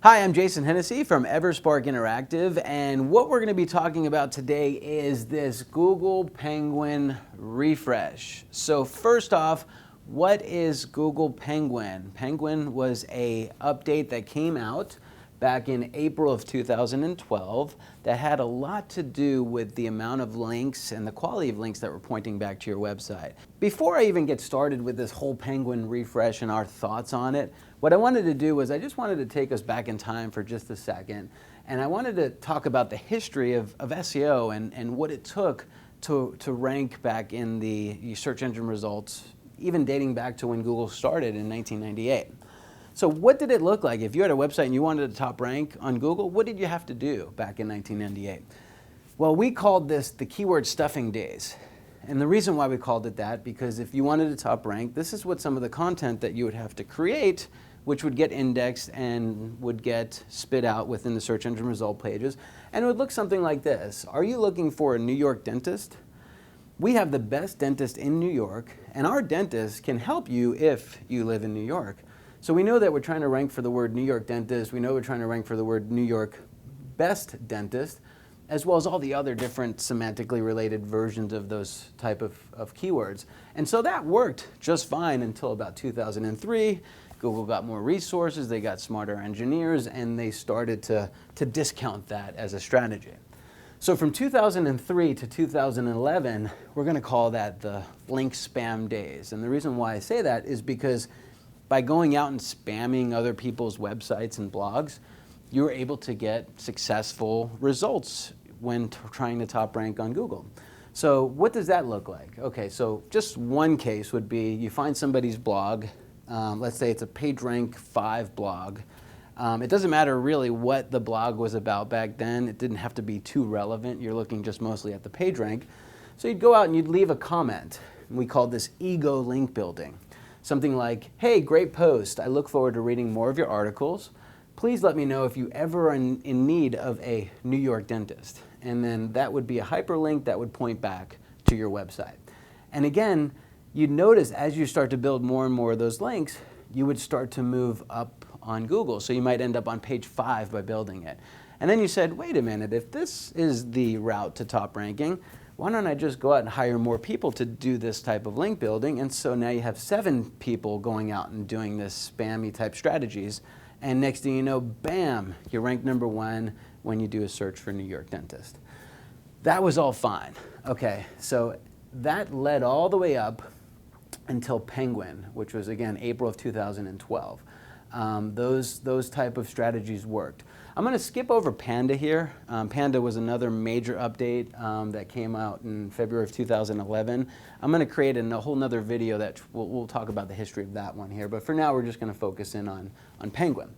Hi, I'm Jason Hennessey from Everspark Interactive, and what we're going to be talking about today is this Google Penguin refresh. So first off, what is Google Penguin? Penguin was an update that came out back in April of 2012 that had a lot to do with the amount of links and the quality of links that were pointing back to your website. Before I even get started with this whole Penguin refresh and our thoughts on it, what I wanted to do was I just wanted to take us back in time for just a second, and I wanted to talk about the history of SEO and what it took to rank back in the search engine results, even dating back to when Google started in 1998. So what did it look like? If you had a website and you wanted to top rank on Google, what did you have to do back in 1998? Well, we called this the keyword stuffing days. And the reason why we called it that, because if you wanted to top rank, this is what some of the content that you would have to create, which would get indexed and would get spit out within the search engine result pages. And it would look something like this. Are you looking for a New York dentist? We have the best dentist in New York, and our dentist can help you if you live in New York. So we know that we're trying to rank for the word New York dentist. We know we're trying to rank for the word New York best dentist, as well as all the other different semantically related versions of those type of keywords. And so that worked just fine until about 2003. Google got more resources, they got smarter engineers, and they started to discount that as a strategy. So from 2003 to 2011, we're going to call that the link spam days. And the reason why I say that is because by going out and spamming other people's websites and blogs, you were able to get successful results when trying to top rank on Google. So what does that look like? Okay, so just one case would be you find somebody's blog, let's say it's a PageRank 5 blog. It doesn't matter really what the blog was about back then. It didn't have to be too relevant. You're looking just mostly at the PageRank. So you'd go out and you'd leave a comment. And we called this ego link building. Something like, hey, great post. I look forward to reading more of your articles. Please let me know if you ever are in need of a New York dentist. And then that would be a hyperlink that would point back to your website. And again, you'd notice as you start to build more and more of those links, you would start to move up on Google. So you might end up on page 5 by building it. And then you said, wait a minute, if this is the route to top ranking, why don't I just go out and hire more people to do this type of link building? And so now you have 7 people going out and doing this spammy type strategies. And next thing you know, bam, you're ranked #1 when you do a search for New York dentist. That was all fine. Okay, so that led all the way up until Penguin, which was again April of 2012. Those type of strategies worked. I'm going to skip over Panda here. Panda was another major update that came out in February of 2011. I'm going to create a whole nother video that we'll talk about the history of that one here, but for now we're just going to focus in on Penguin.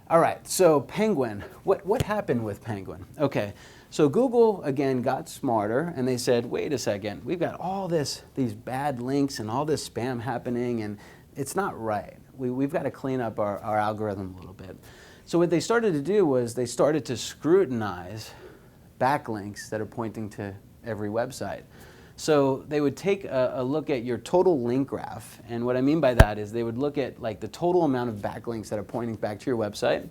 All right, so Penguin, what happened with Penguin? Okay, so Google again got smarter and they said, wait a second, we've got all these bad links and all this spam happening and it's not right. We've got to clean up our algorithm a little bit. So what they started to do was they started to scrutinize backlinks that are pointing to every website. So they would take a look at your total link graph, and what I mean by that is they would look at like the total amount of backlinks that are pointing back to your website,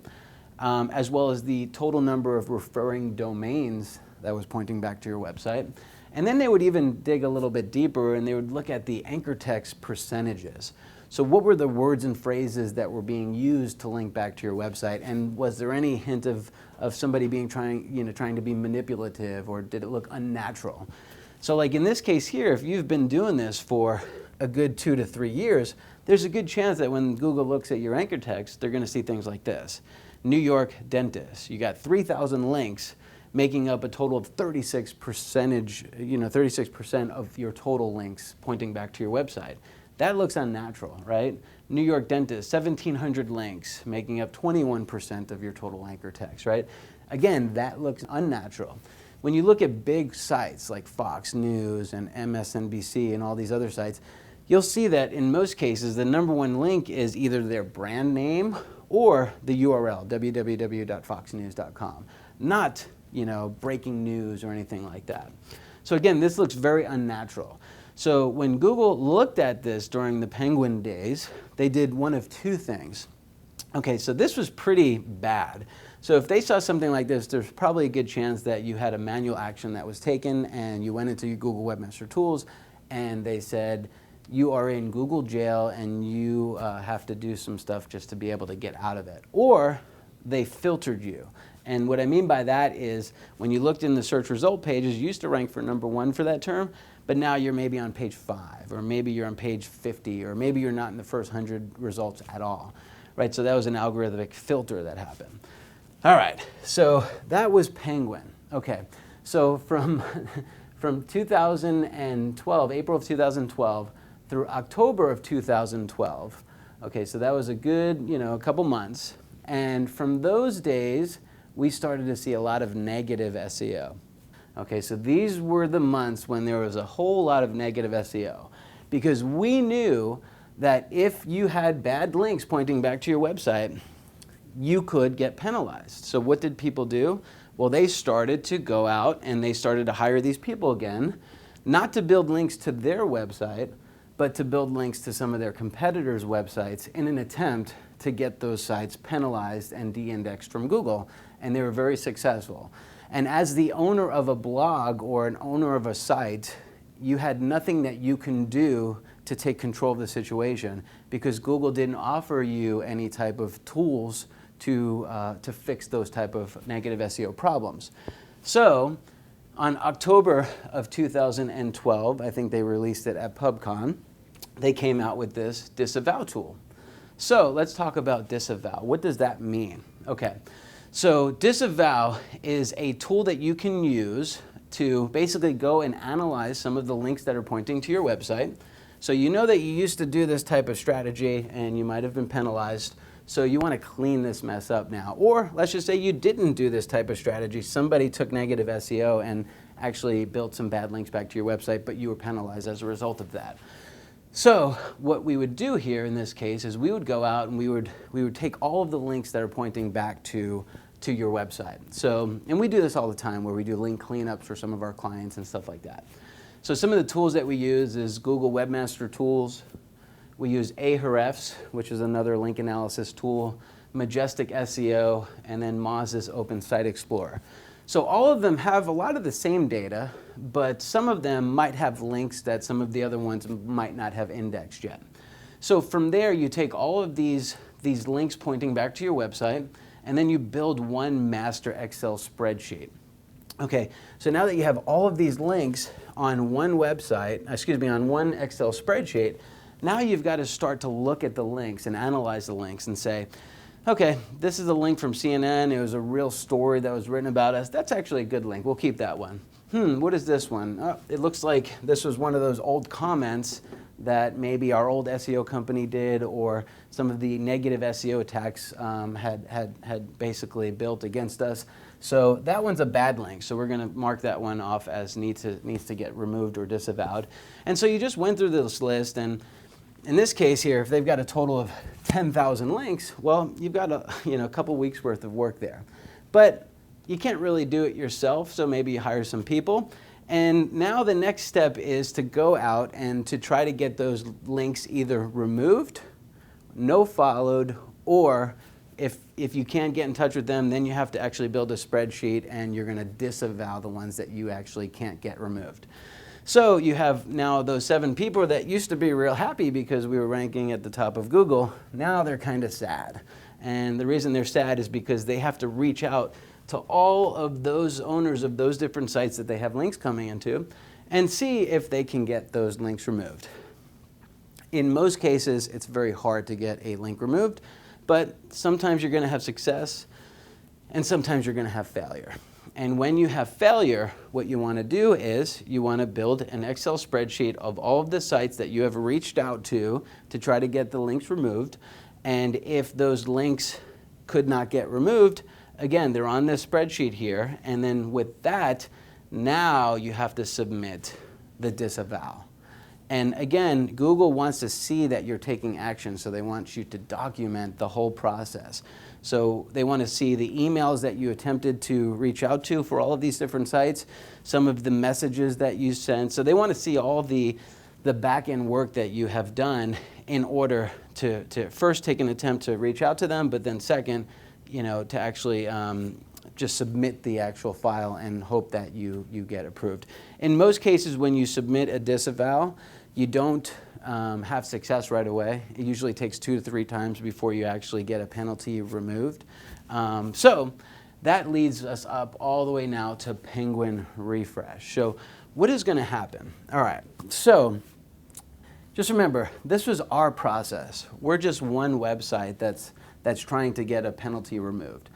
as well as the total number of referring domains that was pointing back to your website. And then they would even dig a little bit deeper and they would look at the anchor text percentages. So what were the words and phrases that were being used to link back to your website, and was there any hint of somebody trying to be manipulative, or did it look unnatural? So like in this case here, if you've been doing this for a good 2 to 3 years, there's a good chance that when Google looks at your anchor text, they're going to see things like this. New York dentist. You got 3,000 links making up a total of 36% of your total links pointing back to your website. That looks unnatural, right? New York dentist, 1,700 links, making up 21% of your total anchor text, right? Again, that looks unnatural. When you look at big sites like Fox News and MSNBC and all these other sites, you'll see that in most cases, the #1 link is either their brand name or the URL, www.foxnews.com, not, breaking news or anything like that. So again, this looks very unnatural. So when Google looked at this during the Penguin days, they did one of two things. Okay, so this was pretty bad. So if they saw something like this, there's probably a good chance that you had a manual action that was taken and you went into your Google Webmaster Tools and they said, you are in Google jail and you have to do some stuff just to be able to get out of it. Or they filtered you. And what I mean by that is when you looked in the search result pages, you used to rank for #1 for that term, but now you're maybe on page 5, or maybe you're on page 50, or maybe you're not in the first 100 results at all. Right, so that was an algorithmic filter that happened. All right, so that was Penguin. Okay, so from 2012, April of 2012 through October of 2012, okay, so that was a good, a couple months. And from those days, we started to see a lot of negative SEO. Okay, so these were the months when there was a whole lot of negative SEO because we knew that if you had bad links pointing back to your website, you could get penalized. So what did people do? Well, they started to go out and they started to hire these people again, not to build links to their website, but to build links to some of their competitors' websites in an attempt to get those sites penalized and de-indexed from Google. And they were very successful. And as the owner of a blog or an owner of a site, you had nothing that you can do to take control of the situation because Google didn't offer you any type of tools to fix those type of negative SEO problems. So on October of 2012, I think they released it at PubCon, they came out with this disavow tool. So let's talk about disavow. What does that mean? Okay, so disavow is a tool that you can use to basically go and analyze some of the links that are pointing to your website. So you know that you used to do this type of strategy and you might have been penalized. So you want to clean this mess up now. Or let's just say you didn't do this type of strategy. Somebody took negative SEO and actually built some bad links back to your website, but you were penalized as a result of that. So what we would do here in this case is we would go out and we would take all of the links that are pointing back to your website. So, and we do this all the time where we do link cleanups for some of our clients and stuff like that. So some of the tools that we use is Google Webmaster Tools. We use Ahrefs, which is another link analysis tool, Majestic SEO, and then Moz's Open Site Explorer. So all of them have a lot of the same data, but some of them might have links that some of the other ones might not have indexed yet. So from there, you take all of these links pointing back to your website, and then you build one master Excel spreadsheet. Okay, so now that you have all of these links on one website, on one Excel spreadsheet, now you've got to start to look at the links and analyze the links and say, okay, this is a link from CNN. It was a real story that was written about us. That's actually a good link. We'll keep that one. What is this one? Oh, it looks like this was one of those old comments that maybe our old SEO company did, or some of the negative SEO attacks had basically built against us. So that one's a bad link. So we're going to mark that one off as needs to get removed or disavowed. And so you just went through this list, and in this case here, if they've got a total of 10,000 links, well, you've got a couple weeks worth of work there. But you can't really do it yourself, so maybe you hire some people. And now the next step is to go out and to try to get those links either removed, no followed, or if you can't get in touch with them, then you have to actually build a spreadsheet and you're going to disavow the ones that you actually can't get removed. So you have now those 7 people that used to be real happy because we were ranking at the top of Google. Now they're kind of sad. And the reason they're sad is because they have to reach out to all of those owners of those different sites that they have links coming into and see if they can get those links removed. In most cases, it's very hard to get a link removed, but sometimes you're going to have success and sometimes you're going to have failure. And when you have failure, what you want to do is you want to build an Excel spreadsheet of all of the sites that you have reached out to try to get the links removed. And if those links could not get removed, again, they're on this spreadsheet here. And then with that, now you have to submit the disavow. And again, Google wants to see that you're taking action, so they want you to document the whole process. So they want to see the emails that you attempted to reach out to for all of these different sites, some of the messages that you sent. So they want to see all the the back-end work that you have done in order to first take an attempt to reach out to them, but then second, to actually just submit the actual file and hope that you get approved. In most cases, when you submit a disavow, you don't have success right away. It usually takes 2 to 3 times before you actually get a penalty removed. So that leads us up all the way now to Penguin Refresh. So what is going to happen? All right, so just remember, this was our process. We're just one website that's trying to get a penalty removed.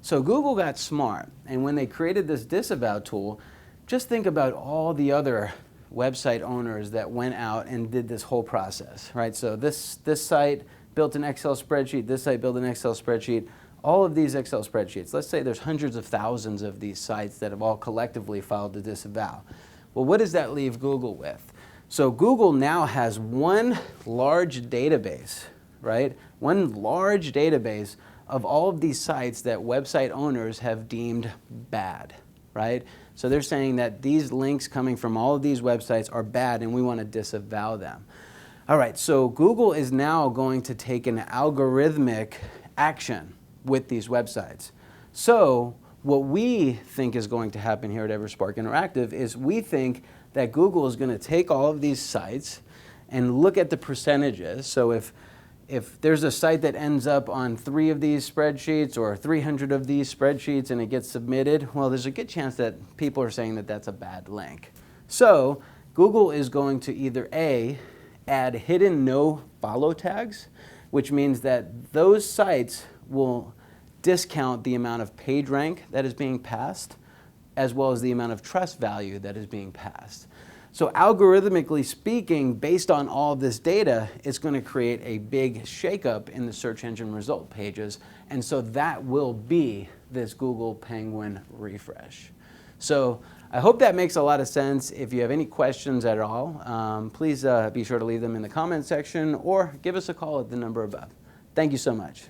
So Google got smart, and when they created this disavow tool, just think about all the other website owners that went out and did this whole process, right? So this site built an Excel spreadsheet, this site built an Excel spreadsheet, all of these Excel spreadsheets. Let's say there's hundreds of thousands of these sites that have all collectively filed a disavow. Well, what does that leave Google with? So Google now has one large database, right? One large database of all of these sites that website owners have deemed bad, right? So they're saying that these links coming from all of these websites are bad and we want to disavow them. All right, so Google is now going to take an algorithmic action with these websites. So what we think is going to happen here at Everspark Interactive is we think that Google is going to take all of these sites and look at the percentages. So if there's a site that ends up on 3 of these spreadsheets or 300 of these spreadsheets and it gets submitted, well, there's a good chance that people are saying that that's a bad link. So Google is going to either A, add hidden no follow tags, which means that those sites will discount the amount of page rank that is being passed, as well as the amount of trust value that is being passed. So algorithmically speaking, based on all of this data, it's going to create a big shakeup in the search engine result pages. And so that will be this Google Penguin refresh. So I hope that makes a lot of sense. If you have any questions at all, please be sure to leave them in the comment section or give us a call at the number above. Thank you so much.